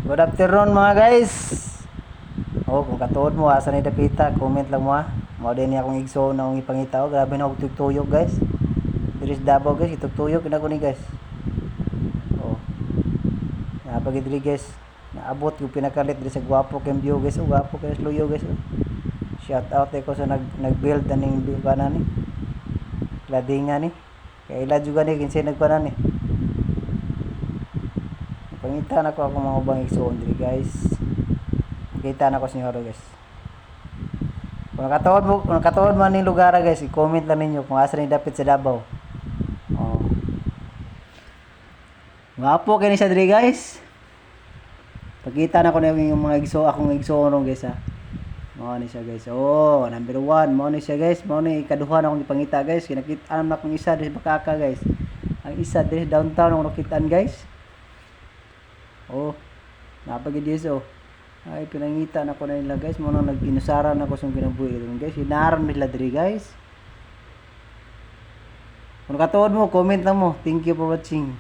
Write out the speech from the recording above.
Good afternoon mga guys. Kung katuod mo asa ni dapita, comment lang mo ha. Mao din ni akong igsoon na akong ipangita. Grabe na og tugtuyok guys. Diri sa Davao guys, itugtuyok na ko ni guys. Oh. Napagid diri guys. Naabot yung pinakalit diri sa Guapo Cambio guys. Guapo guys luyo guys. Shout out ko sa nag-build aning kanan ni. Ladingan ni. Kaya ila juga ni kinsa nagpanan ni. Pangita na ko ako mga ubang igsoon diri guys. Kita na ko sa inyo guys. Kung nakatuod man ning lugar guys, i-comment lang ninyo kung asa ni dapit sa Davao. Oh. Wapo kini sa diri guys. Pagkita na ko na yung mga akong igsoon guys ha. Mao ni siya guys. Oh, number 1, mao ni siya guys. Mao ni ikaduha na akong ipangita guys. Kinakita na akong isa diri Bakaka guys. Ang isa diri downtown akong nakitaan guys. Oh, napagid oh. Ay pinangita na ko na nila guys. Muna nag-inusaran ako sa kinabuhi ron guys. Hinaran nila diri guys. Kung katuod mo, comment lang mo. Thank you for watching.